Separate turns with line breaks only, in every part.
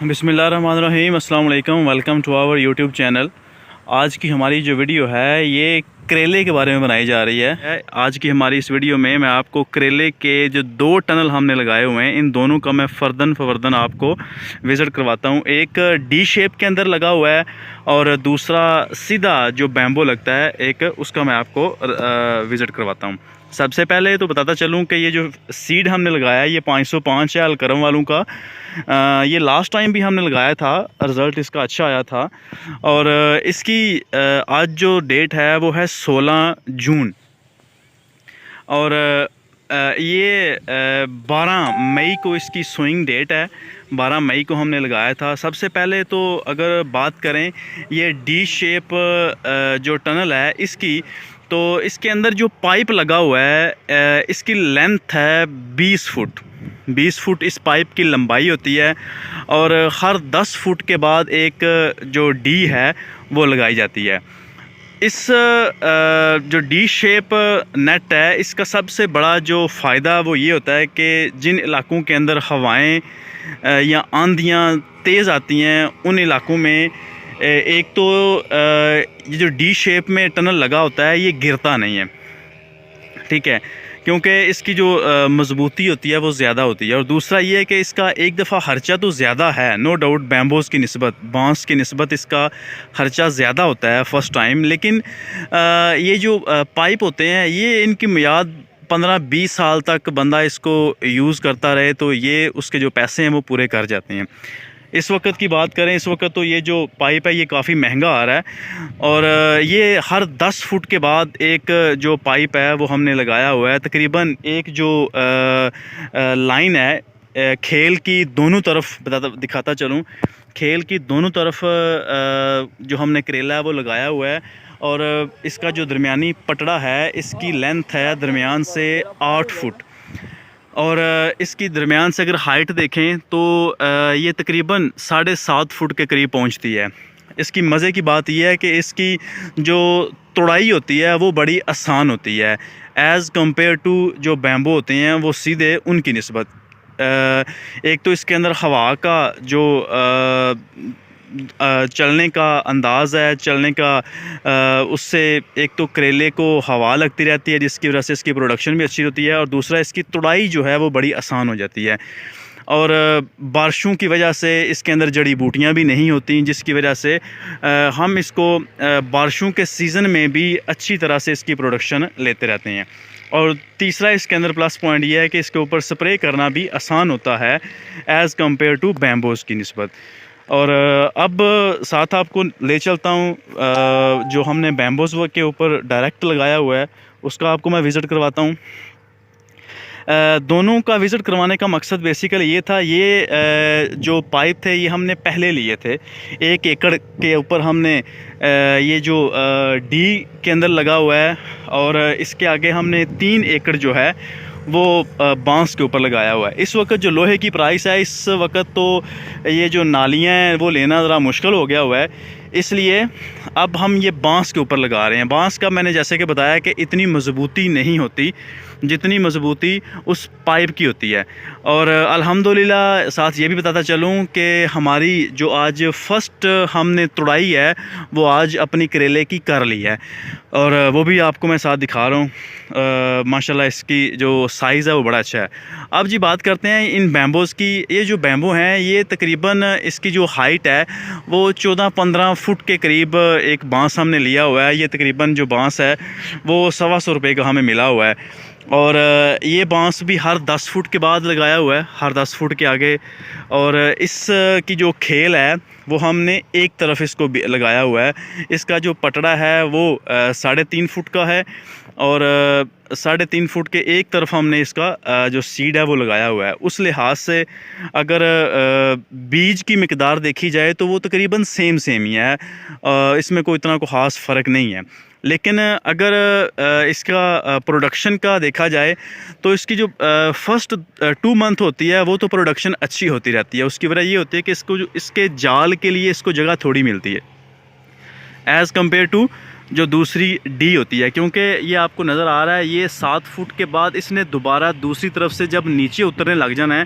बिस्मिल्लाहिर्रहमानिर्रहीम, अस्सलाम वालेकुम। Welcome to our YouTube channel. आज की हमारी जो वीडियो है ये करेले के बारे में बनाई जा रही है। आज की हमारी इस वीडियो में मैं आपको करेले के जो 2 टनल हमने लगाए हुए हैं, इन दोनों का मैं फर्दन फवर्दन आपको विज़िट करवाता हूँ। एक डी शेप के अंदर लगा हुआ है और दूसरा सीधा जो बैम्बो लगता है एक, उसका मैं आपको विज़िट करवाता हूँ। सबसे पहले तो बताता चलूँ कि ये जो सीड हमने लगाया है ये 505 है अलकरम वालों का। ये लास्ट टाइम भी हमने लगाया था, रिज़ल्ट इसका अच्छा आया था। और इसकी आज जो डेट है वो है 16 जून और ये 12 मई को इसकी सोइंग डेट है। 12 मई को हमने लगाया था। सबसे पहले तो अगर बात करें ये डी शेप जो टनल है इसकी, तो इसके अंदर जो पाइप लगा हुआ है इसकी लेंथ है 20 फुट। 20 फुट इस पाइप की लंबाई होती है और हर 10 फुट के बाद एक जो डी है वो लगाई जाती है। इस जो डी शेप नेट है इसका सबसे बड़ा जो फ़ायदा वो ये होता है कि जिन इलाकों के अंदर हवाएं या आंधियाँ तेज़ आती हैं उन इलाकों में एक तो ये जो डी शेप में टनल लगा होता है ये गिरता नहीं है, ठीक है, क्योंकि इसकी जो मजबूती होती है वो ज़्यादा होती है। और दूसरा ये है कि इसका एक दफ़ा खर्चा तो ज़्यादा है, नो डाउट, बैम्बोस की निस्बत, बांस की निस्बत इसका खर्चा ज़्यादा होता है फ़र्स्ट टाइम। लेकिन ये जो पाइप होते हैं ये इनकी मियाद 15-20 साल तक बंदा इसको यूज़ करता रहे तो ये उसके जो पैसे हैं वो पूरे कर जाते हैं। इस वक्त की बात करें, इस वक्त तो ये जो पाइप है ये काफ़ी महंगा आ रहा है और ये हर 10 फुट के बाद एक जो पाइप है वो हमने लगाया हुआ है। तकरीबन एक जो लाइन है खेल की दोनों तरफ दिखाता चलूँ, खेल की दोनों तरफ जो हमने करेला है वो लगाया हुआ है और इसका जो दरमियानी पटड़ा है इसकी लेंथ है दरमियान से 8 फुट और इसकी दरमियान से अगर हाइट देखें तो ये तकरीबन 7.5 फुट के करीब पहुंचती है। इसकी मज़े की बात यह है कि इसकी जो तोड़ाई होती है वो बड़ी आसान होती है एज़ कम्पेयर टू जो बैम्बो होते हैं वो सीधे उनकी निस्बत। एक तो इसके अंदर हवा का जो चलने का अंदाज़ है, चलने का उससे एक तो करेले को हवा लगती रहती है जिसकी वजह से इसकी प्रोडक्शन भी अच्छी होती है और दूसरा इसकी तुड़ाई जो है वो बड़ी आसान हो जाती है। और बारिशों की वजह से इसके अंदर जड़ी बूटियाँ भी नहीं होती जिसकी वजह से हम इसको बारिशों के सीज़न में भी अच्छी तरह से इसकी प्रोडक्शन लेते रहते हैं। और तीसरा इसके अंदर प्लस पॉइंट ये है कि इसके ऊपर स्प्रे करना भी आसान होता है एज़ कम्पेयर टू बैम्बोज़ की निस्बत। और अब साथ आपको ले चलता हूँ जो हमने बैम्बोज़ के ऊपर डायरेक्ट लगाया हुआ है उसका आपको मैं विज़िट करवाता हूँ। दोनों का विज़िट करवाने का मकसद बेसिकली ये था, ये जो पाइप थे ये हमने पहले लिए थे 1 एकड़ के ऊपर हमने ये जो डी के अंदर लगा हुआ है और इसके आगे हमने 3 एकड़ जो है वो बांस के ऊपर लगाया हुआ है। इस वक्त जो लोहे की प्राइस है इस वक्त तो ये जो नालियाँ हैं वो लेना ज़रा मुश्किल हो गया हुआ है, इसलिए अब हम ये बांस के ऊपर लगा रहे हैं। बांस का मैंने जैसे कि बताया कि इतनी मज़बूती नहीं होती जितनी मज़बूती उस पाइप की होती है। और अल्हम्दुलिल्लाह साथ ये भी बताता चलूँ कि हमारी जो आज फर्स्ट हमने तुड़ाई है वो आज अपनी करेले की कर ली है और वो भी आपको मैं साथ दिखा रहा हूँ। माशाल्लाह इसकी जो साइज़ है वो बड़ा अच्छा है। अब जी बात करते हैं इन बैम्बोज़ की। ये जो बैम्बो हैं ये तकरीबन इसकी जो हाइट है वो 14-15 फुट के करीब एक बांस हमने लिया हुआ है। ये तकरीबन जो बांस है वो 125 रुपये का हमें मिला हुआ है और ये बांस भी हर 10 फुट के बाद लगाया हुआ है, हर 10 फुट के आगे। और इस की जो खेल है वो हमने एक तरफ इसको लगाया हुआ है। इसका जो पटड़ा है वो 3.5 फुट का है और 3.5 फुट के एक तरफ हमने इसका जो सीड है वो लगाया हुआ है। उस लिहाज से अगर बीज की मिकदार देखी जाए तो वो तकरीबन सेम ही है, इसमें कोई इतना कोई ख़ास फ़र्क नहीं है। लेकिन अगर इसका प्रोडक्शन का देखा जाए तो इसकी जो फर्स्ट 2 मंथ होती है वो तो प्रोडक्शन अच्छी होती रहती है। उसकी वजह ये होती है कि इसको जो इसके जाल के लिए इसको जगह थोड़ी मिलती है एज़ कम्पेयर टू जो दूसरी डी होती है, क्योंकि ये आपको नज़र आ रहा है ये 7 फुट के बाद इसने दोबारा दूसरी तरफ से जब नीचे उतरने लग जाना है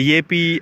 DAP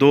2